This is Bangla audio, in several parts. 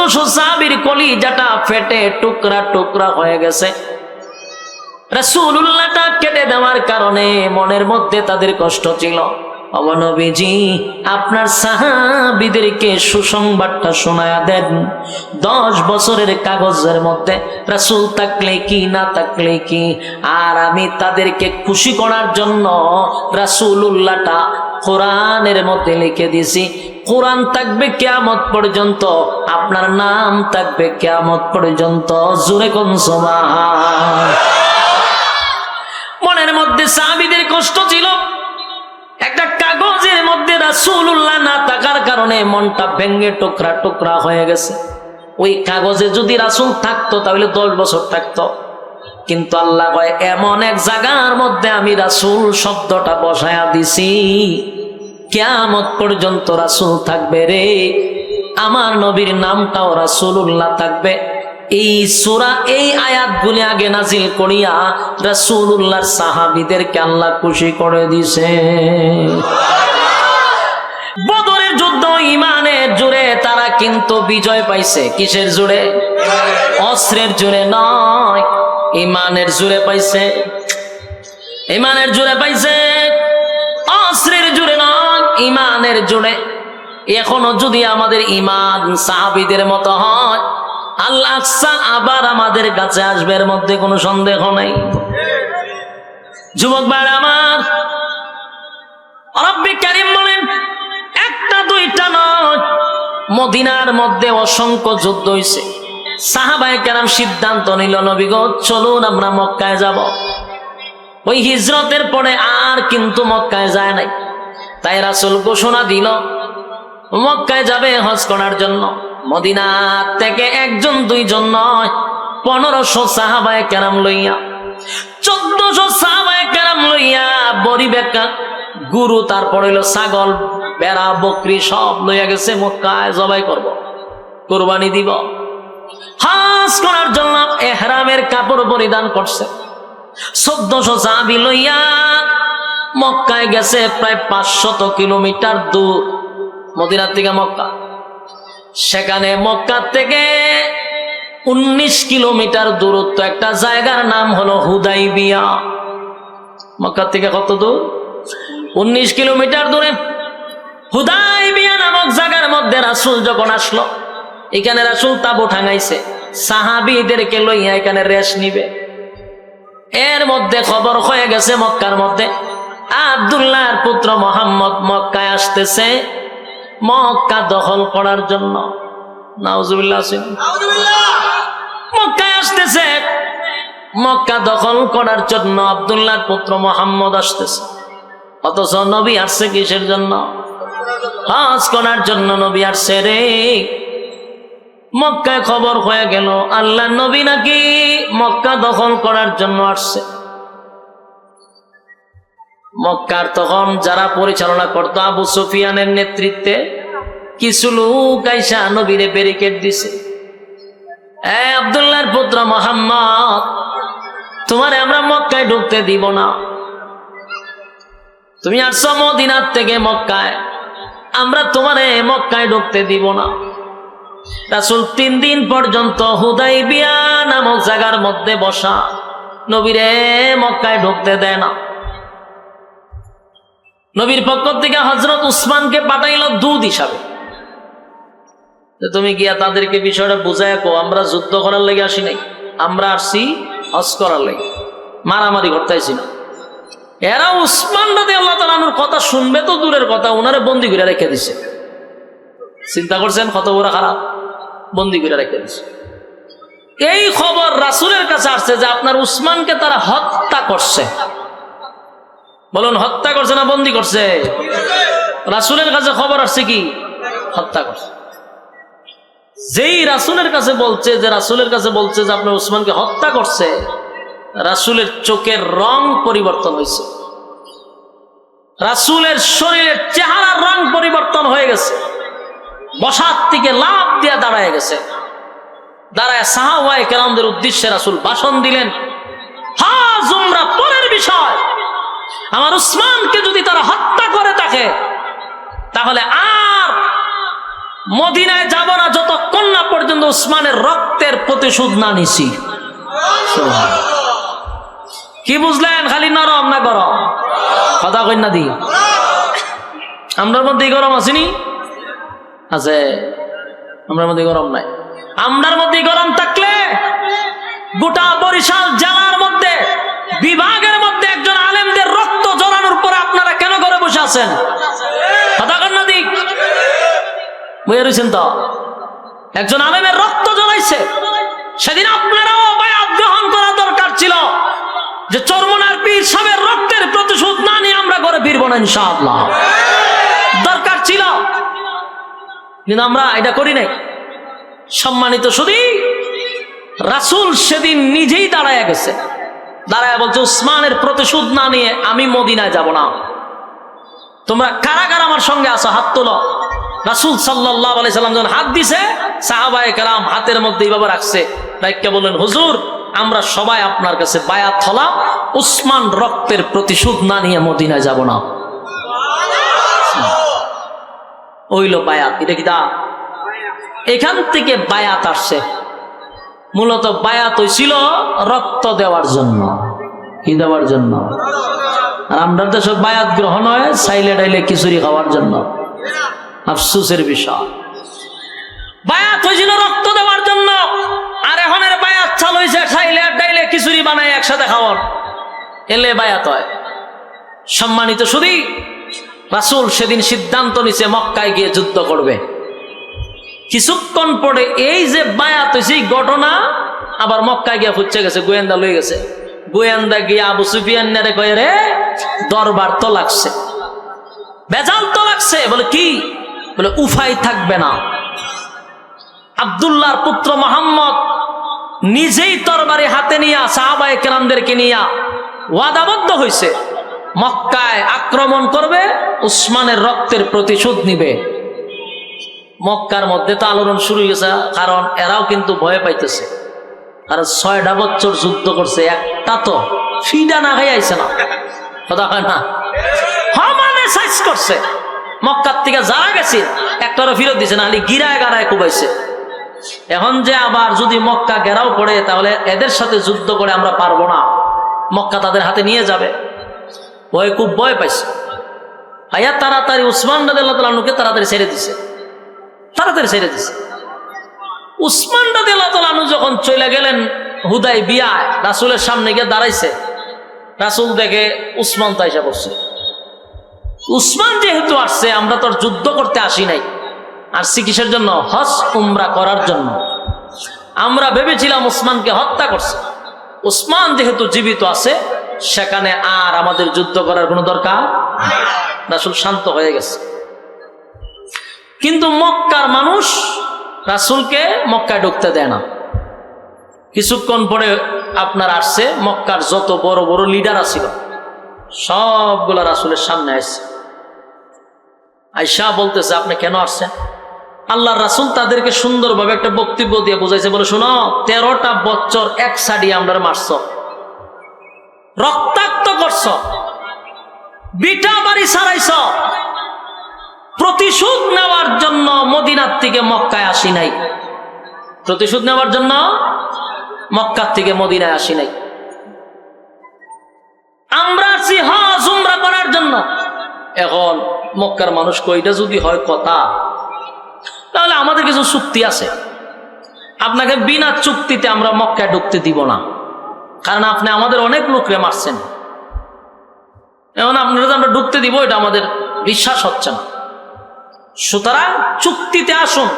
1400 সাহাবীর কলিজাটা ফেটে টুকরা টুকরা হয়ে গেছে। রাসূলুল্লাহটা কেটে দেওয়ার কারণে মনের মধ্যে তাদের কষ্ট ছিল। ও নবীজি, আপনার সাহাবীদেরকে সুসংবাদটা শোনায়া দেন। 10 বছরের কাগজের মধ্যে রাসূল থাকলে কি না থাকলে কি, আর আমি তাদেরকে খুশি করার জন্য রাসূলুল্লাহটা কোরআনের মধ্যে লিখে দিছি। কোরআন থাকবে কিয়ামত পর্যন্ত, আপনার নাম থাকবে কিয়ামত পর্যন্ত। জোরে কোন সুবহান। মনের মধ্যে সাহাবীদের কষ্ট ছিল। একটা কাগজের মধ্যে রাসূলুল্লাহ না থাকার কারণে মনটা ভেঙে টুকরা টুকরা হয়ে গেছে। ওই কাগজে যদি রাসূল থাকতো তাহলে 10 বছর থাকতো, কিন্তু আল্লাহ কয় এমন এক জায়গার মধ্যে আমি রাসূল শব্দটা বসায়া দিছি, কিয়ামত পর্যন্ত রাসূল থাকবে রে। আমার নবীর নামটাও রাসূলুল্লাহ থাকবে। এই সূরা এই আয়াতগুলি আগে নাজিল করিয়া রাসূলুল্লাহর সাহাবীদেরকে আল্লাহ খুশি করে দিয়েছে। বদরের যুদ্ধ ঈমানের জোরে তারা কিন্তু বিজয় পাইছে। কিসের জোরে? অস্ত্রের জোরে নয়, ঈমানের জোরে পাইছে। ঈমানের জোরে পাইছে, অস্ত্রের জোরে নয়, ঈমানের জোরে। এখনো যদি আমাদের ঈমান সাহাবীদের মতো হয়, আল আকসা আবার আমাদের কাছে আসবে, এর মধ্যে কোনো সন্দেহ নাই। যুবক ভাই আমার, রব্বি কারীম বলেন একটা দুইটা নয়, মদিনার মধ্যে অসংখ্য যুদ্ধ হইছে। সাহাবায়ে কেরাম সিদ্ধান্ত নিল, নবী গো চলুন আমরা মক্কায় যাব। ওই হিজরতের পরে আর কিন্তু মক্কায় যায় নাই। তাই রাসূল ঘোষণা দিল মক্কায় যাবে হজ করার জন্য। মদিনা থেকে একজন দুইজন নয়, 1500 সাহাবায়ে কেরাম লইয়া, 1400 সাহাবায়ে কেরাম লইয়া, বড়ি বেকা গুরু, তারপর হইল ছাগল, বেড়া, বকরি সব লইয়া গেছে মক্কায় জবাই করব, কুরবানি দিব। হজ করার জন্য ইহরামের কাপড় পরিধান করছে। 1400 সাহাবী লইয়া মক্কায় গেছে। প্রায় 500 কিলোমিটার দূর মদিনা থেকে মক্কা। সেখানে মক্কা থেকে 19 কিলোমিটার দূরত্ব একটা জায়গার নাম হলো হুদাইবিয়া। মক্কা থেকে কত দূর? 19 কিলোমিটার দূরে হুদাইবিয়া নামক জায়গার মধ্যে রাসূল যখন আসলো, এখানে রাসূল তাবু টাঙাইছে, সাহাবীদেরকে লইয়া এখানে রেস্ট নিবে। এর মধ্যে খবর হয়ে গেছে মক্কার মধ্যে আব্দুল্লাহর পুত্র মুহাম্মদ মক্কায় আসতেছে মক্কা দখল করার জন্য। নাউজুবিল্লাহ, মক্কায় আসতেছে মক্কা দখল করার জন্য। আব্দুল্লাহর পুত্র মুহাম্মদ আসতেছে, অথচ নবী আসছে কিসের জন্য? হজ করার জন্য নবী আসছে রে। মক্কায় খবর হয়ে গেল আল্লাহর নবী নাকি মক্কা দখল করার জন্য আসছে। মক্কার তখন যারা পরিচালনা করতো আবু সুফিয়ানের নেতৃত্বে কিছু লোক আইসা নবীরে ব্যারিকেড দিছে। আব্দুল্লাহর পুত্র মুহাম্মদ, তোমারে আমরা মক্কায় ঢুকতে দিব না। তুমি আসছো মদিনার থেকে মক্কায়, আমরা তোমারে মক্কায় ঢুকতে দিব না। রাসূল 3 দিন পর্যন্ত হুদাইবিয়া নামক জায়গার মধ্যে বসা, নবীরে মক্কায় ঢুকতে দেয় না। নবীর পক্ষ থেকে হযরত উসমানকে পাঠাইলো দূত হিসাবে, তুমি গিয়া তাদেরকে বিষয়টা বুঝায় কো, আমরা যুদ্ধ করার লাগি আসি নাই, আমরা আসছি হজ করার লাগি, মারামারি করতে আইছি না। এরা উসমান রাদিয়াল্লাহু তাআলা আনহুর কথা শুনবে তো দূরের কথা, ওনারে বন্দী করে রেখে দিছে। চিন্তা করছেন কত বড় খারাপ, বন্দী করে রেখে দিছে। এই খবর রাসূলের কাছে আসছে যে আপনার উসমানকে তারা হত্যা করছে। বলুন, হত্যা করছে না বন্দী করছে? রাসূলের কাছে খবর আসছে কি হত্যা করছে। যেই রাসূলের কাছে বলছে যে আপনার উসমানকে হত্যা করছে, রাসূলের চোখের রং পরিবর্তন হয়েছে, রাসূলের শরীরের চেহারার রং পরিবর্তন হয়ে গেছে। বসার থেকে লাফ দিয়ে দাঁড়ায় গেছে। দাঁড়ায় সাহাবায়ে কেরামদের উদ্দেশ্যে রাসূল ভাষণ দিলেন, হজ উমরা পরের বিষয়, আমার উসমানকে যদি তারা হত্যা করে থাকে তাহলে আর মদিনায় যাব না যতক্ষণ না পর্যন্ত উসমানের রক্তের প্রতিশোধ না নিছি। কি বুঝলেন? খালি নরম না গরম? কথা কই না দি আমরার মধ্যে গরম আসেনি? আছে। আমরার মধ্যে গরম নাই। আমরার মধ্যে গরম থাকলে গোটা বরিশাল জেলার মধ্যে বিভাগের মধ্যে একজন আলেমদের রক্ত জড়ানোর পরে আপনারা কেন করে বসে আছেন? কথা কন না দি বুঝে রয়েছেন তো? একজন আলেমের রক্ত জড়াইছে, সেদিন আপনারাও বায়াত গ্রহণ করা দরকার ছিল যে চরমনার পীর সাহেবের রক্তের প্রতিশোধ না নিয়ে আমরা করে ফিরব না ইনশাআল্লাহ। দরকার ছিল, কিন্তু আমরা এটা করি নাই। সম্মানিত শুধু রাসূল সেদিন নিজেই দাঁড়ায় গেছে, দাঁড়ায় বলছে উসমানের প্রতিশোধ না নিয়ে আমি মদিনায় যাব না। তোমরা কারা কারা আমার সঙ্গে আসো? হাত তোলো। রাসূল সাল্লাল্লাহু আলাইহি সাল্লাম যখন হাত দিছে, সাহাবায়ে কেরাম হাতের মধ্যে এইভাবে রাখছে, রাইখা বললেন হুজুর আমরা সবাই আপনার কাছে বায়াত হলাম, উসমান রক্তের প্রতিশোধ না নিয়ে মদিনায় যাব না। ওইল বায়াত। এটা কি তা? এখান থেকে বায়াত আসছে। মূলত বায়াত হয়েছিল রক্ত দেওয়ার জন্য। কি দেওয়ার জন্য? আর আমরা দেশে বায়াত গ্রহণ হয় চাইলে ডাইলে খিচুড়ি খাওয়ার জন্য। আফসোসের বিষয়, বায়াত হয়েছিল রক্ত দেওয়ার জন্য, আর এখনের বায়াত চালু হয়েছে খাইলে আর ডাইলে খিচুড়ি বানায় একসাথে খাওয়ার, এলে বায়াত হয়। সম্মানিত শুধু রাসূল সেদিন সিদ্ধান্ত নিছে মক্কায় গিয়ে যুদ্ধ করবে। কিছুক্ষণ পরে এই যে বায়াত হয়েছে ঘটনা আবার মক্কায় গিয়ে ফুচ্ছে গেছে, গোয়েন্দা লয়ে গেছে। গোয়েন্দা গিয়ে আবু সুফিয়ান রে কয়ে রে দরবার তো লাগছে, বেজাল তো লাগছে। বলে কি? বলে উফাই থাকবে না। আব্দুল্লাহর পুত্র মোহাম্মদ নিজেই তরবারি হাতে নিয়ে সাহাবায়ে কেরামদেরকে নিয়ে ওয়াদাবদ্ধ হয়েছে মক্কায় আক্রমণ করবে, উসমানের রক্তের প্রতিশোধ নিবে। মক্কার মধ্যে তো আলোড়ন শুরু হয়েছে, কারণ এরাও কিন্তু ভয় পাইতেছে। আর 6টা বছর যুদ্ধ করছে, একটা তো ফিডা না খাই আইছে না। কথা হয় না? সমানে সাইজ করছে। মক্কার থেকে যারা গেছে একটারও ফিরত দিছে না, খালি গিরায় গাড়ায় কুবাইছে। এখন যে আবার যদি মক্কা ঘেরাও পড়ে, তাহলে এদের সাথে যুদ্ধ করে আমরা পারবো না, মক্কা তাদের হাতে নিয়ে যাবে। ভয় খুব ভয় পাইছে। আয়া তাড়াতাড়ি উসমান রাদিয়াল্লাহু তাআলা আনহুকে তাড়াতাড়ি ছেড়ে দিছে, তাড়াতাড়ি ছেড়ে দিছে। উসমান রাদিয়াল্লাহু তাআলা আনহু যখন চলে গেলেন হুদাইবিয়ায়, রাসূলের সামনে গিয়ে দাঁড়াইছে। রাসূল দেখে উসমান তো আইসা বসছে। উসমান যেহেতু আসছে, আমরা তো যুদ্ধ করতে আসি নাই, আসছি কিসের জন্য? হজ উমরা করার জন্য। আমরা ভেবেছিলাম উসমানকে হত্যা করছে। উসমান যেহেতু জীবিত আছে, সেখানে আর আমাদের যুদ্ধ করার কোনো দরকার। রাসূল শান্ত হয়ে গেছে। কিন্তু মক্কার মানুষ রাসূলকে মক্কায় ঢুকতে দেয় না। কিছুক্ষণ পরে আপনার আসছে মক্কার যত বড় বড় লিডার ছিল, সবগুলা রাসূলের সামনে আসছে। আয়েশা বলতেছে আপনি কেন আসছেন? আল্লাহর রাসূল তাদেরকে সুন্দরভাবে একটা বক্তব্য দিয়ে বুঝাইছে। বলে শোনো, 13টা বছর এক সাডি আমরা মারছ, রক্তাক্ত করছ, বিটা বাড়ি ছাড়াইছ। প্রতিশোধ নেওয়ার জন্য মদিনার থেকে মক্কায় আসি নাই, প্রতিশোধ নেওয়ার জন্য মক্কার থেকে মদিনায় আসি নাই। আমরা আসছি হজ উমরা করার জন্য। এখন মক্কার মানুষ কইটা যদি হয় কথা, তাহলে আমাদের কিছু চুক্তি আছে, আপনাকে বিনা চুক্তিতে আমরা মক্কায় ঢুকতে দিব না, কারণ আপনি আমাদের অনেক লোকরে মারছেন। এখন আপনারা আমরা ঢুকতে দিব, এটা আমাদের বিশ্বাস হচ্ছে না। সুতরাং চুক্তিতে আসুন,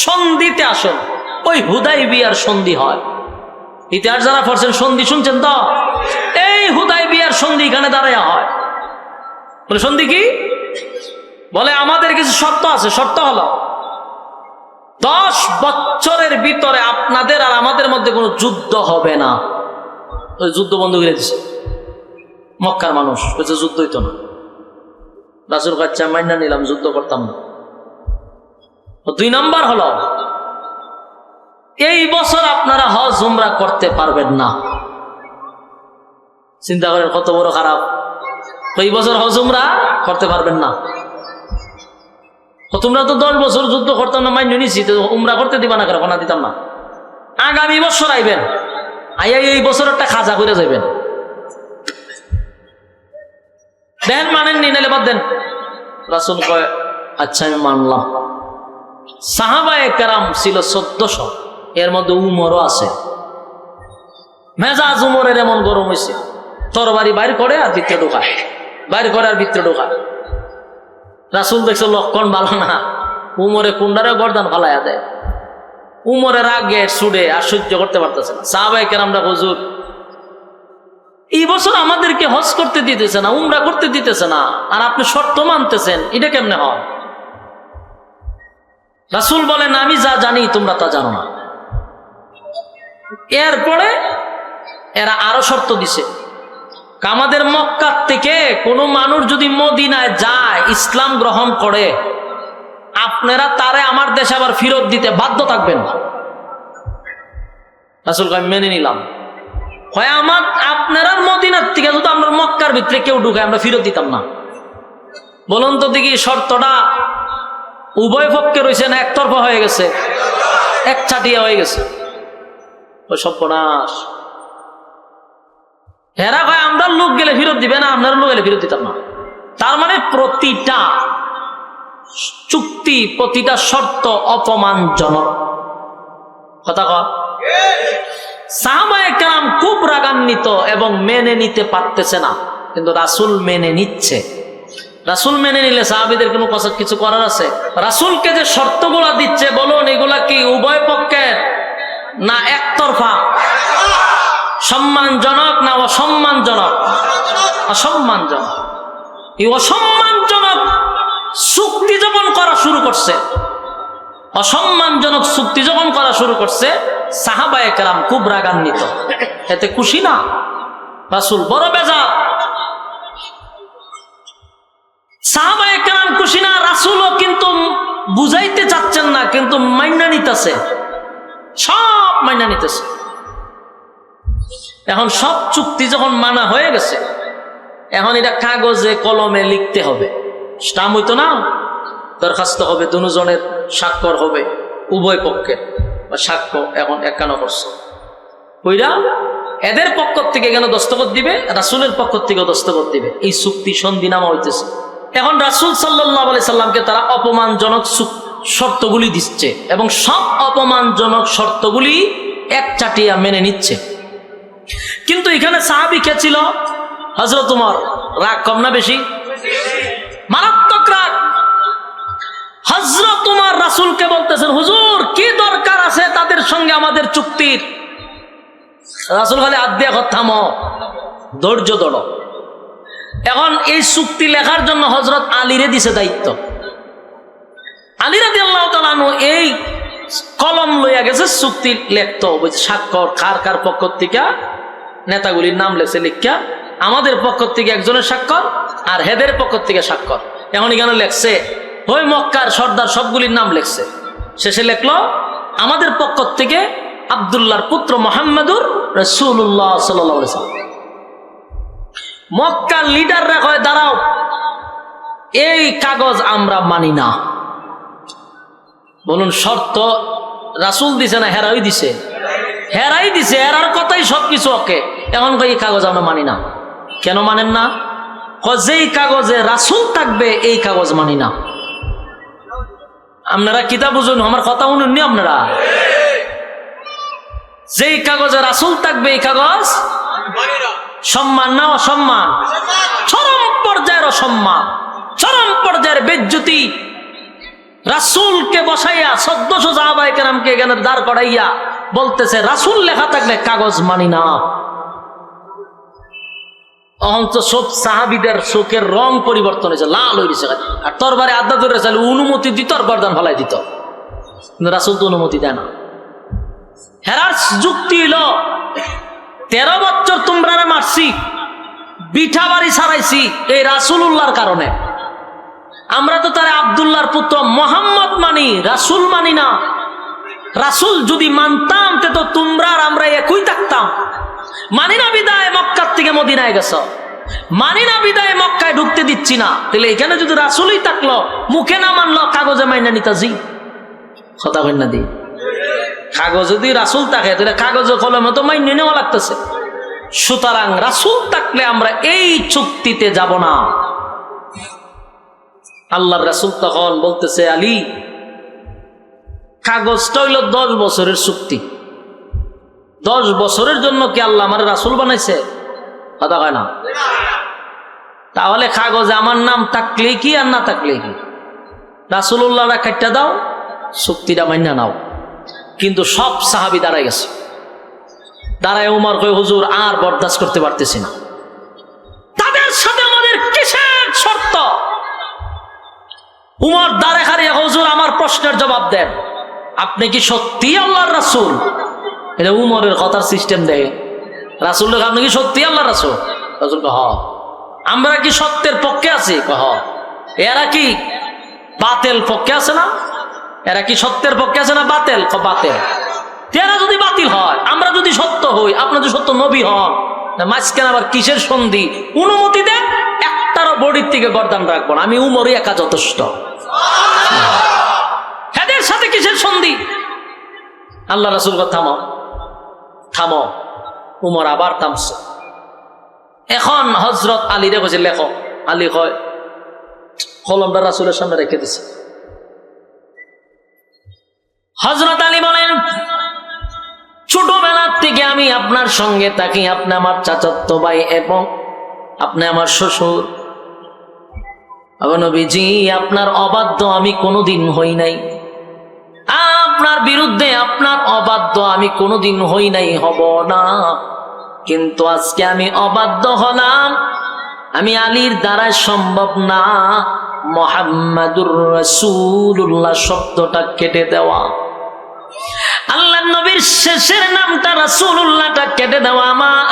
সন্ধিতে আসুন। ওই হুদাইবিয়ার সন্ধি হয়। ইতিহাস যারা পড়ছেন সন্ধি শুনছেন তো? এই হুদাইবিয়ার সন্ধি এখানে দাঁড়ায় হয়। বলে সন্ধি কি? বলে আমাদের কিছু শর্ত আছে। শর্ত হলো 10 বছরের ভিতরে আপনাদের আর আমাদের মধ্যে কোনো যুদ্ধ হবে না। ওই যুদ্ধ বন্ধ করে দিছে মক্কার মানুষ, বলছে যুদ্ধ হইতো না। রাসূল কাচ্চা মাইনা নিলাম, যুদ্ধ করতাম না। 2 নম্বর হলো এই বছর আপনারা হজ উমরা করতে পারবেন না। চিন্তা করেন কত বড় খারাপ। এই বছর হজ উমরা করতে পারবেন না। তোমরা তো 10 বছর যুদ্ধ করতাম না, মাইন্য নিছি, উমরা করতে দিবা না, কেন দিতাম না? আগামী বছর আইবেন, আইয়া এই বছর একটা খাজা করে যাইবেন। দেন মানেননি, নাহলে বাদ দেন। রাসূল কয় আচ্ছা আমি মানলাম। সাহাবায়ে কেরাম ছিল 1400, এর মধ্যে উমরও আছে। মেজাজ উমরের এমন গরম হয়েছে, তরবারি বাইর করে আর ভিতরে ঢোকায়, বাইর করে আর ভিতরে ঢোকায়। রাসূল দেখছে লক্ষণ ভালো না, উমরে কুন্ডারে গর্দান ফালাইয়া দেয়। উমরের আগে ছুড়ে আর সহ্য করতে পারতেছে না। সাহাবায়ে কেরামরা হুজুর এই বছর আমাদেরকে হজ করতে দিতেছে না, উমরা করতে দিতেছে না, আর আপনি শর্ত মানতেছেন, এটা কেমনে হয়? রাসূল বলেন আমি যা জানি তোমরা তা জানো না। এরপরে এরা আরো শর্ত দিছে, আমাদের মক্কা থেকে কোনো মানুষ যদি মদিনায় যায়, ইসলাম গ্রহণ করে, আপনারা তারে আমার দেশে আবার ফেরত দিতে বাধ্য থাকবেন। রাসূল কয় মেনে নিলাম। হয় আমার আপনারা মদিনার থেকে যদি আমরা মক্কার ভিতরে কেউ ঢুকায়, আমরা ফেরত দিতাম না। বলুন তো দেখি, শর্তটা উভয় পক্ষে রয়েছে না একতরফা হয়ে গেছে? এক চাটিয়া হয়ে গেছে। ওই সর্বনাশ। হেরা ভাই আমরা লোক গেলে ফেরত দিবে না, আপনারা লোক গেলে ফেরত দিতাম না। তার মানে প্রতিটা চুক্তি, প্রতিটা শর্ত অপমানজনক। কথা কয়? সাহাবায়ে কেরাম খুব রাগান্বিত এবং মেনে নিতে পারতেছে না, কিন্তু রাসূল মেনে নিচ্ছে। রাসূল মেনে নিলে সাহাবীদের কোনো কিছু করার আছে? রাসূলকে যে শর্তগুলা দিচ্ছে, বলুন এগুলা কি উভয় পক্ষের না একতরফা? সম্মানজনক না অসম্মানজনক? অসম্মানজনক। এই অসম্মানজনক চুক্তি যখন করা শুরু করছে, অসম্মানজনক চুক্তি যখন করা শুরু করছে, সাহাবায়ে কেরাম খুব রাগান্বিত, এতে খুশি না। রাসূল বড় বেজার। সাহাবায়ে কেরাম খুশি না, রাসূলও কিন্তু বুঝাইতে চাচ্ছেন না, কিন্তু মাইনা নিতেছে, সব মাইনা নিতেছে। এখন সব চুক্তি যখন মানা হয়ে গেছে, এখন এটা কাগজে কলমে লিখতে হবে, স্টাম্প হইতো না, দরখাস্ত হবে, দুজনের স্বাক্ষর হবে, উভয় পক্ষের সাক্ষ্য এখন 51%। ওইরা এদের পক্ষ থেকে কেন দস্তখত দিবে, রাসূলের পক্ষ থেকে দস্তখত দিবে, এই চুক্তি সন্ধিনামা হইতেছে। এখন রাসূল সাল্লাল্লাহু আলাইহি সাল্লামকে তারা অপমানজনক শর্তগুলি দিচ্ছে, এবং সব অপমানজনক শর্তগুলি এক চাটিয়া মেনে নিচ্ছে। কিন্তু এখানে সাহাবী কে ছিল? হযরত ওমর। রাগ কম না বেশি? মারাত্মক রাগ। হযরত ওমর রাসূলকে বলতেছেন, হুজুর কি দরকার আছে তাদের সঙ্গে আমাদের চুক্তির? রাসূল খালি হাত দিয়ে থামো, ধৈর্য ধরো। এখন এই চুক্তি লেখার জন্য হযরত আলীরে দিছে দায়িত্ব। আলী রাদিয়াল্লাহু তাআলা আনহু এই কলম লইয়া গেছে, চুক্তি লিখতো, স্বাক্ষর কার কার পক্ষ থেকে নেতাগুলির নাম লেখছে, লিখা আমাদের পক্ষ থেকে একজনের স্বাক্ষর আর হেদের পক্ষ থেকে স্বাক্ষর। এখন এখানে লেখছে ওই মক্কার সর্দার সবগুলির নাম লেখছে, শেষে লেখলো আমাদের পক্ষ থেকে আব্দুল্লাহর পুত্র মুহাম্মাদুর রাসূলুল্লাহ সাল্লাল্লাহু আলাইহি ওয়াসাল্লাম। মক্কার লিডাররা কয় দাঁড়াও, এই কাগজ আমরা মানি না। বলুন শর্ত রাসূল দিছে না হেরাই দিছে? হেরাই দিছে, হেরার কথাই সবকিছু ওকে। এখন কই এই কাগজ আমরা মানি না। কেন মানেন না? যেই কাগজে রাসূল থাকবে এই কাগজ মানি না। আপনারা কিতাব বুঝুন, আমার কথা শুনুননি আপনারা? যেই কাগজে রাসূল থাকবে এই কাগজ সম্মান না অসম্মান? চরম পর্যায়ের অসম্মান, চরম পর্যায়ের বেজ্জতি। রাসূলকে বসাইয়া 1400 সাহাবায়ে কেরামকে এখানে দাঁড় করাইয়া বলতেছে রাসূল লেখা থাকলে কাগজ মানি না। অহংস সব সাহাবীদের চোখের রং পরিবর্তন হয়েছে, লাল হয়ে গেছে, আর তরবারে আদা ধরে চাইলে অনুমতি দিত আর গর্দান ফলাই দিত, কিন্তু রাসূল তো অনুমতি দেয় না। হেরার যুক্তি হইল 13 বছর তোমরা মারছি, বিঠা বাড়ি ছাড়াইছি এই রাসূলুল্লাহর কারণে। আমরা তো তারা আব্দুল্লাহর পুত্র মুহাম্মদ মানি, রাসূল মানি না। রাসূল যদি মানতাম তো তোমরা আর আমরা একই থাকতাম। মানি না বিদায় মক্কা থেকে মদিনায় গেছ। মানি না বিদায় মক্কায় ঢুকতে দিচ্ছি না। তাহলে এখানে যদি রাসূলই থাকলো, মুখে না মানলো, কাগজে মাইনা নিতাজি কথা কই না দি। কাগজ যদি রাসূল থাকে তাহলে কাগজে কলমে তো মাইনে নেওয়া লাগতেছে। সুতরাং রাসূল থাকলে আমরা এই চুক্তিতে যাব না। আল্লাহর রাসূল তখন বলতেছে, আলী, কাগজটা হইল 10 বছরের চুক্তি। 10 বছরের জন্য কি আল্লাহ আমার রাসূল বানাইছে? কথা কয় না। তাহলে কাগজে আমার নাম থাকলে কি আর না থাকলে কি, রাসূলুল্লাহরা কাটটা দাও, চুক্তিটা মাইনা নাও। কিন্তু সব সাহাবী দাঁড়ায় গেছে। দাঁড়ায় উমর কয়, হুজুর আর বরদাস্ত করতে পারতেছি না, তাদের সাথে আমাদের কিসের শর্ত? উমর দাঁড়ায় হারিয়ে, হুজুর আমার প্রশ্নের জবাব দেন, আপনি কি সত্যি আল্লাহর রাসূল? এটা উমরের কথার সিস্টেম দেয়। রাসূল, আপনি কি সত্যি আল্লাহর রাসূল? রাসূল কয়, হ্যাঁ। আমরা কি সত্যের পক্ষে আছি? কয়, হ্যাঁ। এরা কি বাতিল পক্ষে আছে না? এরা কি সত্যের পক্ষে আছে না বাতিল? বাতিল। এরা যদি বাতিল হয়, আমরা যদি সত্য হই, আপনার যদি সত্য নবী হন, মাঝখানে আবার কিসের সন্ধি? অনুমতি দেন, একটারও বডির থেকে গর্দান রাখবো না, আমি উমরই একা যথেষ্ট। এদের সাথে কিসের সন্ধি? আল্লাহ রাসূল কয়, থামো থামো। উমর আবার থামছে। এখন হযরত আলীরে কইছে, লেখো। আলী কয়, কলমটা রাসূলের সামনে রেখে দিছে। হযরত আলী বলেন, ছোটবেলার থেকে আমি আপনার সঙ্গে থাকি, আপনি আমার চাচাতো ভাই এবং আপনি আমার শ্বশুর। নবীজি, আপনার অবাধ্য আমি কোনোদিন হই নাই, আপনার বিরুদ্ধে আপনার অবাধ্য আমি কোনোদিন হই নাই, হব না। কিন্তু আজকে আমি অবাধ্য হলাম, আমি আলীর দ্বারা সম্ভব না মুহাম্মাদুর রাসূলুল্লাহ শব্দটা কেটে দেওয়া, আল্লাহ নবীর শেষের নামটা রাসূলুল্লাহটা কেটে দেওয়া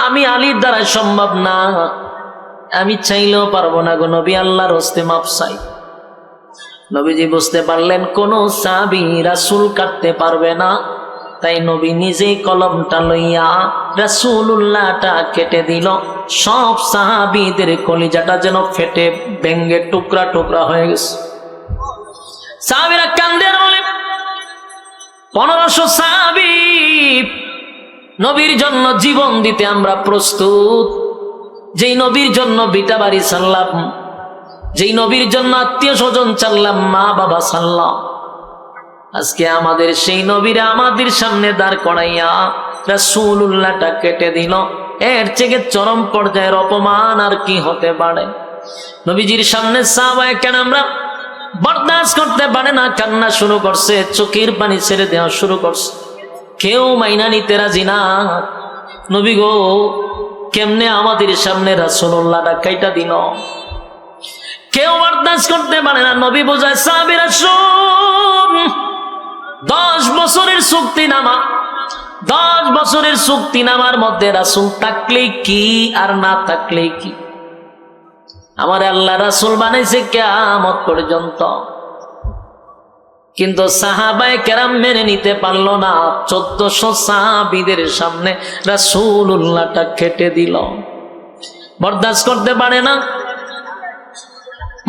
আমি আলীর দ্বারা সম্ভব না। আমি চাইলেও পারবো না গো নবী, আল্লাহর হস্তে মাপ চাই। নবীজি বুঝতে পারলেন কোন সাহাবী রাসূল কাটতে পারবে না, তাই নবী নিজেই কলমটা লইয়া রাসূলুল্লাহটা কেটে দিল। সব সাহাবীদের কলিজাটা যেন ফেটে ভেঙে টুকরা টুকরা হয়ে গেছে। সাহাবীরা কান্দে বলে, 1500 সাহাবী, নবীর জন্য জীবন দিতে আমরা প্রস্তুত। যেই নবীর জন্য বিটা বাড়ি ছাড়লাম, যেই নবীর জন্য আত্মীয় স্বজন ছাড়লাম, মা বাবা ছাড়লাম, আজকে আমাদের সেই নবীরা আমাদের সামনে দাঁড় করাইয়া রাসূলুল্লাহটা কেটে দিল। এর থেকে চরম পর্যায়ের অপমান আর কি হতে পারে? নবীজির সামনে সাহাবায়ে কেরামরা বরদাস্ত করতে পারে না, কান্না শুরু করছে, চোখের পানি ছেড়ে দেওয়া শুরু করছে। কেউ মাইনা নিতে রাজি না। নবী গো, কেমনে আমাদের সামনে রাসূলুল্লাহটা কাইটা দিল? কেউ বরদাস্ত করতে পারে না। নবী বোঝায়, সাহাবীরা শুন, 10 বছরের চুক্তিনামা, 10 বছরের চুক্তিনামার মধ্যে রাসূল থাকলেই কি আর না থাকলেই কি, আমার আল্লাহ রাসূল বানাইছে কিয়ামত পর্যন্ত। কিন্তু সাহাবায়ে কেরাম মেনে নিতে পারলো না। 1400 সাহাবীদের সামনে রাসূলুল্লাহটা কেটে দিল, বরদাস্ত করতে পারে না।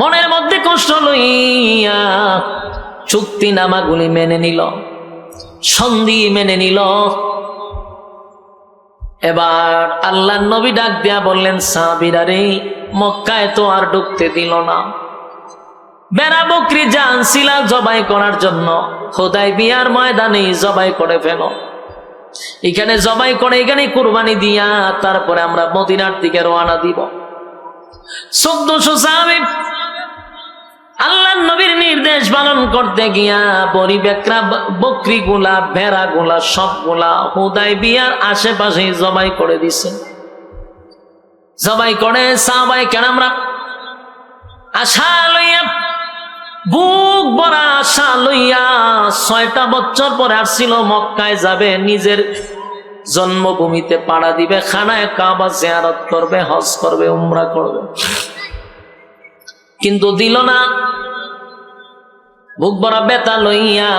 মনের মধ্যে কষ্ট লইয়া চুক্তিনামাগুলি মেনে নিল, সন্ধি মেনে নিল। এবার আল্লাহর নবী ডাক দিয়া বললেন, সাহাবীরা রে, মক্কায় তো আর ঢুকতে দিল না। বেড়া বকরি জানছিলা জবাই করার জন্য, হুদায়বিয়ার ময়দানে জবাই করে ফেলো। এখানে জবাই করে এখানে কুরবানি দিয়া তারপরে আমরা মদিনার দিকে রওনা দিব। 1400 সাহাবী আল্লাহর নবীর নির্দেশ পালন করতে গিয়া পরিবেকরা বকরিগুলা, ভেড়াগুলা সবগুলা হুদায়বিয়ার আশেপাশে জবাই করে দিছে। জবাই করে সাহাবায়ে কেরামরা আশা লইয়া, বুক ভরা আশা লইয়া, 6টা বছর পরে আসছিল মক্কায় যাবে, নিজের জন্মভূমিতে পাড়া দিবে, খানায় কাবা জিয়ারত করবে, হজ করবে, উমরা করবে, কিন্তু দিল না। বুক ভরা ব্যথা লইয়া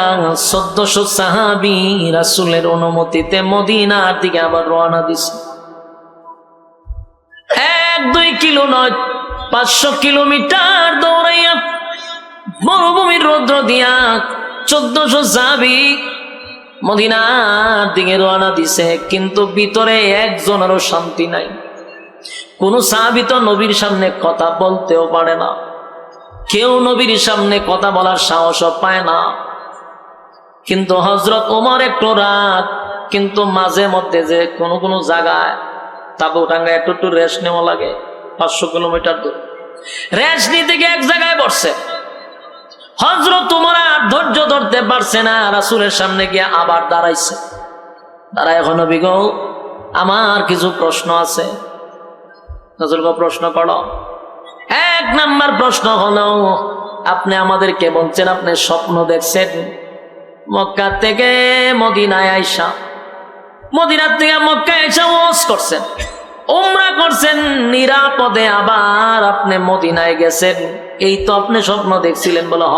1400 সাহাবী রাসূলের অনুমতিতে মদিনার দিকে আবার রওনা দিছে। 1-2 কিলো নয়, 500 কিলোমিটার দৌড়াইয়া মরুভূমির রৌদ্র দিয়া 1400 সাহাবী মদিনার দিকে রওনা দিছে, কিন্তু ভিতরে একজনেরও শান্তি নাই। কোন সাহাবী তো নবীর সামনে কথা বলতেও পারে না, কেউ নবীর সামনে কথা বলার সাহসও পায় না। কিন্তু হযরত ওমর একটু রাগ, কিন্তু মাঝে মধ্যে যে কোনো জায়গায় তাবু টাঙ্গায় একটু রেস্ট নেওয়া লাগে, 500 কিলোমিটার দূর রেস্ট নিতে গিয়ে এক জায়গায় বসছে। হযরত ওমর আর ধৈর্য ধরতে পারছে না, রাসূলের সামনে গিয়ে আবার দাঁড়াইছে। দাঁড়ায়, এখন নবী গো, আমার কিছু প্রশ্ন আছে। রাসূল গো, প্রশ্ন করো। 1 নাম্বার প্রশ্ন হলো, আপনি আমাদেরকে বলছেন আপনি স্বপ্ন দেখছেন মক্কা থেকে মদিনায় আইসা, মদিনা থেকে মক্কায় আইসা ওয়াজ করছেন, উমরা করছেন নিরাপদে, আবার আপনি মদিনায় গেছেন, এই তো আপনি স্বপ্ন দেখছিলেন? বলো হ।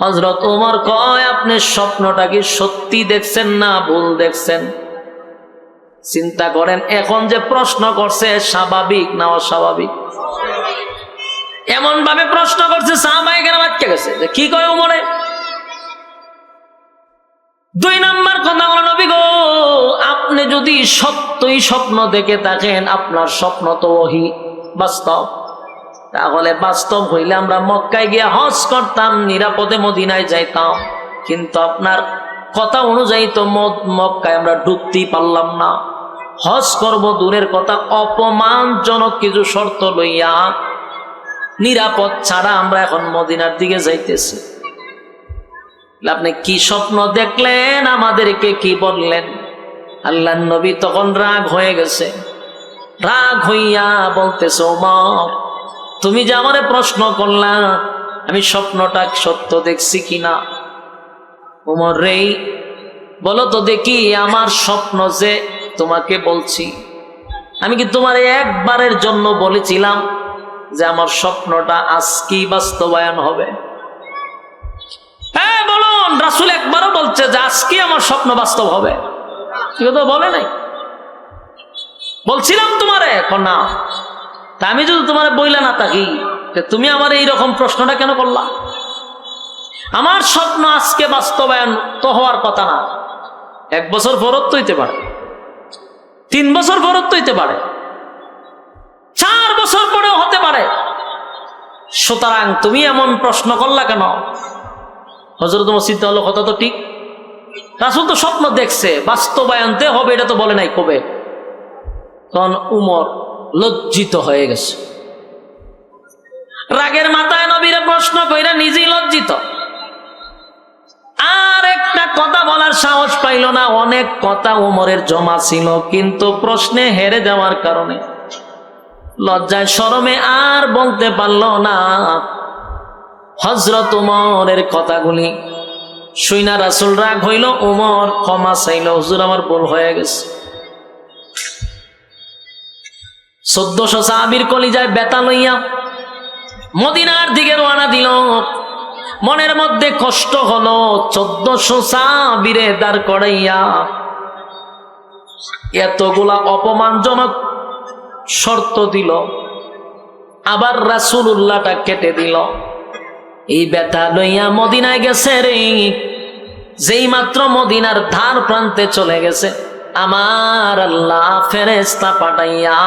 হযরত ওমর কয়, আপনি স্বপ্নটা কি সত্যি দেখছেন না ভুল দেখছেন? চিন্তা করেন, এখন যে প্রশ্ন করছে স্বাভাবিক না অস্বাভাবিক? এমন ভাবে প্রশ্ন করছে সাহাবায়ে কেরাম আটকে গেছে যে কি কয় ওমরে। 2 নাম্বার কথা হলো, নবী গো, আপনি যদি সত্যই স্বপ্ন দেখে থাকেন, আপনার স্বপ্ন তো ওহী বাস্তব, তাহলে বাস্তব হইলে আমরা মক্কায় গিয়ে হজ করতাম, নিরাপদে মদিনায় যাইতাম। কিন্তু আপনার কথা অনুযায়ী তো মক্কায় আমরা ঢুকতেই পারলাম না। হজ করব দূরের কথা, অপমানজনক কিছু শর্ত লইয়া নিরাপদ ছাড়া আমরা এখন মদিনার দিকে যাইতেছি। আপনি কি স্বপ্ন দেখলেন, আমাদেরকে কি বললেন? আল্লাহর নবী তখন রাগ হয়ে গেছে, রাগ হইয়া বলতেছে, ওমর, তুমি যে আমারে প্রশ্ন করলা আমি স্বপ্নটা সত্য দেখছি কিনা, ওমর রে, বলো তো দেখি আমার স্বপ্ন যে তোমাকে বলছি, আমি কি তোমার একবারের জন্য বলেছিলাম যে আমার স্বপ্নটা আজকেই বাস্তবায়ন হবে? হ্যাঁ বলুন, রাসূল একবারও বলছে যে আজকে আমার স্বপ্ন বাস্তব হবে? কেউ তো বলে নাই। বলছিলাম তোমারে, না। তা আমি যদি তোমারে বইলা না থাকি, তুমি আমার এইরকম প্রশ্নটা কেন করলা? আমার স্বপ্ন আজকে বাস্তবায়ন তো হওয়ার কথা না, 1 বছর পরত হইতে পারে, 3 বছর পরত হইতে পারে, 4 বছর পরেও হতে পারে। সুতরাং তুমি এমন প্রশ্ন করলা কেন? হযরত ওমর চিন্তা হলো, কথা তো ঠিক, রাসূল তো স্বপ্ন দেখছে, বাস্তবায়নতে হবে এটা তো বলে নাই কবে। তখন উমর লজ্জিত হয়ে গেছে, রাগের মাথায় নবীরে প্রশ্ন কইরা নিজেই লজ্জিত, আর একটা কথা বলার সাহস পাইল না। অনেক কথা উমরের জমা ছিল, কিন্তু প্রশ্নে হেরে যাওয়ার কারণে লজ্জায় শরমে আর বলতে পারল না। হযরত উমরের কথাগুলি শুইনা রাসূল রাগ হইল, উমর ক্ষমা চাইল, হুজুর আমার ভুল হয়ে গেছে। 1400 সাহাবীর কলিজায় ব্যথা লইয়া মদিনার দিকে রওনা দিল। মনের মধ্যে কষ্ট হলো, 1400 সাহাবীরে দাঁড় করাইয়া এতগুলা অপমানজনক শর্ত দিল, আবার রাসূলুল্লাহটা কেটে দিল। এই ব্যথা লইয়া মদিনায় গেছে রে, যেই মাত্র মদিনার ধার প্রান্তে চলে গেছে, আমার আল্লাহ ফেরেশতা পাঠাইয়া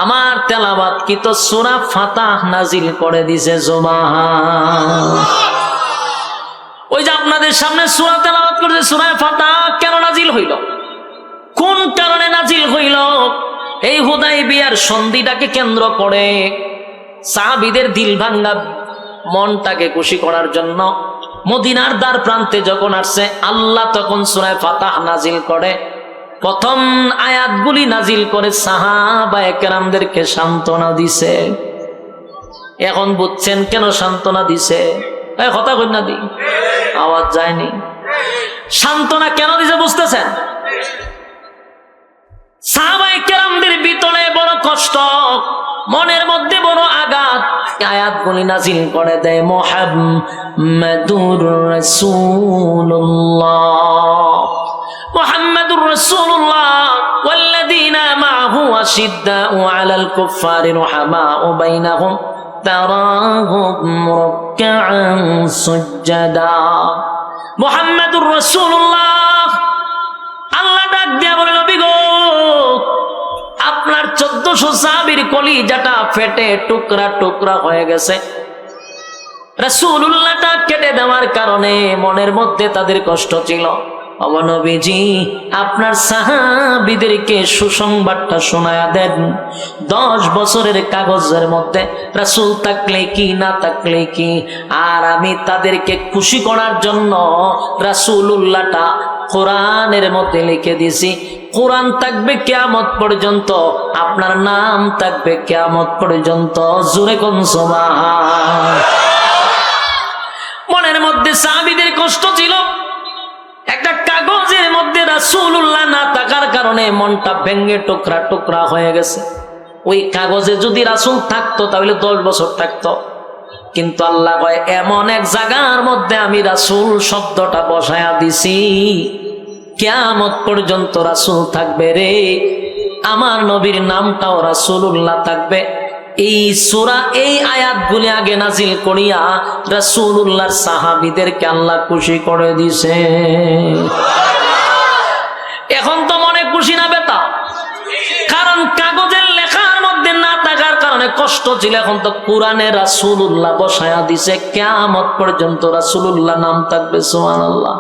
আমার তেলাওয়াতকৃত সূরা ফাতাহ নাজিল করে দিছে। সুবহান। ওই যে আপনাদের সামনে সূরা তেলাওয়াত করেছে, সূরা ফাতাহ কেন নাজিল হইল, কোন কারণে নাজিল হইল? এই হুদায়বিয়ার সন্ধিটাকে কেন্দ্র করে সাহাবীদের দিল ভাঙ্গা মনটাকে খুশি করার জন্য মদিনার দ্বার প্রান্তে যখন আসছে, আল্লাহ তখন সূরা ফাতাহ নাজিল করে। প্রথম আয়াতগুলি নাজিল করে সাহাবায়ে কেরামদেরকে সান্ত্বনা দিছে। এখন বুঝছেন কেন সান্ত্বনা দিছে? কথা কই না দি, আওয়াজ যায়নি। সান্ত্বনা কেন দিছে বুঝতেছেন? সাহাবায়ে কেরামদের ভিতরে বড় কষ্ট, মনের মধ্যে বড় আঘাত। আয়াতগুলি নাজিল করে দেয় মুহাম্মাদুর রাসূলুল্লাহ, মুহাম্মাদুর রাসূলুল্লাহ ওয়াল্লাযীনা মা'আহু মাআহু আশিদ্দাউ আলাল কুফফারি রুহামাউ বাইনাহুম তারাহুম রুকআন সুজদা। মুহাম্মাদুর রাসূলুল্লাহ আল্লাহ ডাক দিয়া বলে, নবী গো, আপনার 1400 সাহাবীর কলিজাটা ফেটে টুকরা টুকরা হয়ে গেছে। রাসূলুল্লাহটা কেটে দেওয়ার কারণে মনের মধ্যে তাদের কষ্ট ছিল। ও নবীজি, আপনার সাহাবীদেরকে সুসংবাদটা শোনায়া দেন। 10 বছরের কাগজের মধ্যে রাসূল থাকলে কি না থাকলে কি, আর আমি তাদেরকে খুশি করার জন্য রাসূলুল্লাহটা কোরআনের মধ্যে লিখে দিয়েছি। কোরআন থাকবে কিয়ামত পর্যন্ত, আপনার নাম থাকবে কিয়ামত পর্যন্ত। জোরে কোন সুবহান। মনের মধ্যে সাহাবীদের কষ্ট ছিল। একটা কাগজের মধ্যে রাসূলুল্লাহ না থাকার কারণে মনটা ভেঙে টুকরা টুকরা হয়ে গেছে। ওই কাগজে যদি রাসূল থাকতো তাহলে 10 বছর থাকতো, কিন্তু আল্লাহ কয় এমন এক জায়গার মধ্যে আমি রাসূল শব্দটা বসায়া দিছি, কিয়ামত পর্যন্ত রাসূল থাকবে রে। আমার নবীর নামটাও রাসূলুল্লাহ থাকবে। এই সূরা, এই আয়াতগুলি আগে নাজিল করিয়া রাসূলুল্লাহর সাহাবীদেরকে আল্লাহ খুশি করে দিছে। এখন তো মনে খুশি না বেতা? কারণ কাগজের লেখার মধ্যে না থাকার কারণে কষ্ট ছিল। এখন তো কোরআনে রাসূলুল্লাহ বসায়া দিছে, কিয়ামত পর্যন্ত রাসূলুল্লাহ নাম থাকবে। সুবহানাল্লাহ।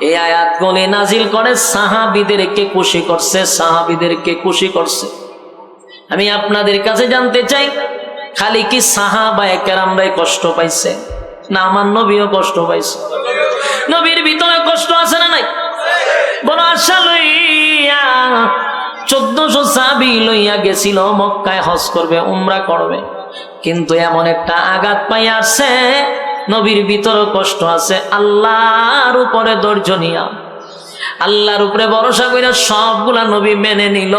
এই আয়াতগুলি নাজিল করে সাহাবীদেরকে খুশি করছে, সাহাবীদেরকে খুশি করছে। আমি আপনাদের কাছে জানতে চাই, খালি কি সাহাবায়ে কেরামরাই কষ্ট পাইছে, না আমার নবীও কষ্ট পাইছে? নবীর ভিতরে কষ্ট আছে না নাই? বড় আশা লইয়া 1400 সাহাবী লইয়া গেছিল মক্কায় হজ করবে, উমরা করবে, কিন্তু এমন একটা আঘাত পাই আসছে, নবীর ভিতরে কষ্ট আছে। আল্লাহর উপরে ধৈর্য নিয়া, আল্লাহর উপরে ভরসা কইরা সবগুলা নবী মেনে নিল,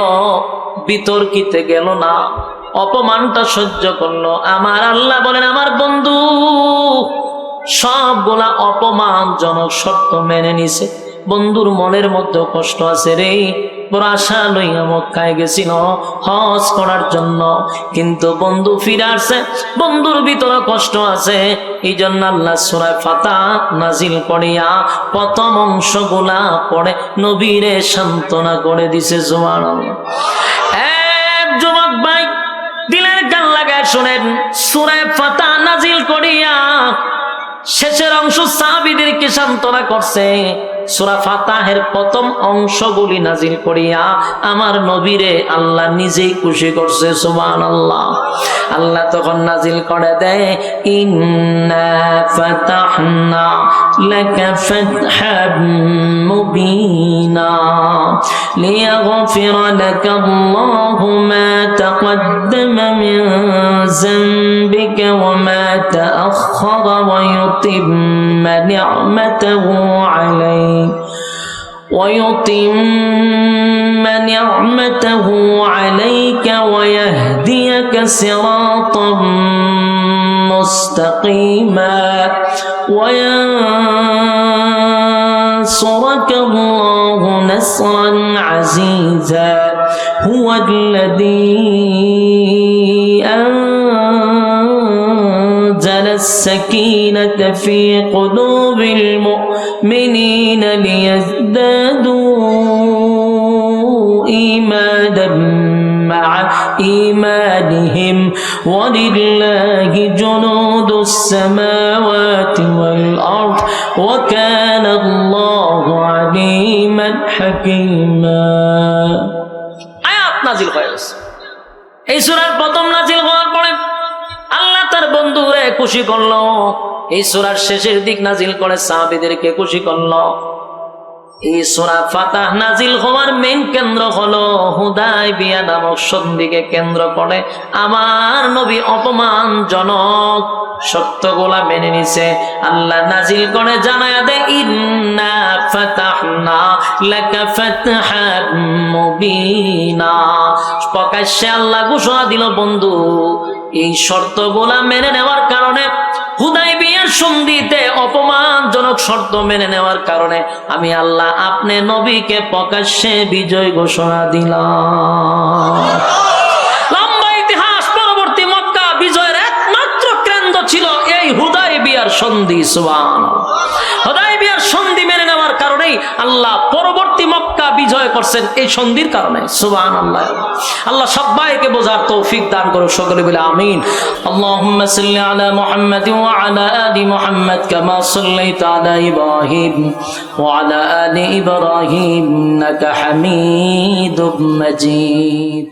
বিতর্কিতে গেল না, অপমানটা সহ্য করলো। আমার আল্লাহ বলেন, আমার বন্ধু সবগুলা অপমানজনক শর্ত মেনে নিছে। বন্ধুর মনের মধ্যে কষ্ট আছে রে, বড় আশা লইয়া মক্কায় গেছিল হজ করার জন্য, কিন্তু বন্ধু ফিরে আসছে, বন্ধুর ভিতরে কষ্ট আছে। এই জন্য আল্লাহ সূরা ফাতিহা নাজিল করিয়া প্রথম অংশগুলা পড়ে নবীরে সান্ত্বনা করে দিছে। সুবহানাল্লাহ। যুবক ভাই, দিলের কান লাগায় শোনেন, সূরা ফাতিহা নাজিল করিয়া শেষের অংশ সাহাবীদেরকে সান্ত্বনা করছে। সূরা ফাতিহার প্রথম অংশগুলি নাজিল করিয়া আমার নবীরে আল্লাহ নিজেই খুশি করছে। সুবহানাল্লাহ। আল্লাহ তখন নাজিল করে দেয়, ইন্না ফাতাহনা লাকা ফাতহাম মুবিনা লিয়াগফিরা লাকা আল্লাহু মা তাকদ্দামা মিন যামবিকা ওয়া মা তাআখারা ওয়া ইউতিম্মা নি'মাতাহু আলাইকা ويتم نعمته عليك ويهديك صراطا مستقيما وينصرك الله نصرا عزيزا هو الذي أنزل السكينة في قلوب المؤمنين ليزدادوا إيمانا مع إيمانهم ولله جنود السماوات والأرض وكان الله عليما حكيما। আয়াত নাজিল হয়েছে। এই সূরার প্রথম নাজিল হওয়ার পরে আল্লাহ তার বন্ধুরে খুশি করলো। এই সূরার শেষের দিক নাজিল করে সাহাবীদেরকে খুশি করলো। এই সূরা ফাতিহা নাজিল হওয়ার মেইন কেন্দ্র হলো হুদায়বিয়া নামক সন্ধিকে কেন্দ্র করে আমার নবী অপমানজনক সত্যগুলা মেনে নিছে। আল্লাহ নাজিল করে জানায়া দেয়, ইন্না ফাতাহনা লাকা ফাতহাম মুবিনা। প্রকাশ্যে আল্লাহ ঘোষণা দিল, বন্ধু এই শর্তগুলা মেনে নেওয়ার কারণে হুদায়বিয়ার সন্ধিতে অপমানজনক বাধ্যতামূলক শর্ত মেনে নেওয়ার কারণে আমি আল্লাহ আপনি নবীকে প্রকাশ্যে বিজয় ঘোষণা দিলাম। লম্বা ইতিহাস, পরবর্তী মক্কা বিজয়ের একমাত্র কেন্দ্র ছিল এই হুদায়বিয়ার সন্ধি। সুবহানাল্লাহ। হুদায়বিয়ার সন্ধি মেনে নেওয়ার কারণেই আল্লাহ পরবর্তী মক্কা বিজয় করছেন, এই সন্ধির কারণে। সুবহানাল্লাহ। আল্লাহ সবাইকে বোঝার তৌফিক দান করুক, সকলে বলে আমিন। আল্লাহুম্মা সাল্লি আলা মুহাম্মাদ ওয়া আলা আলি মুহাম্মাদ কামা সাল্লাইতা আলা ইব্রাহিম ওয়া আলা আলি ইব্রাহিম ইন্নাকা হামিদুম মাজিদ।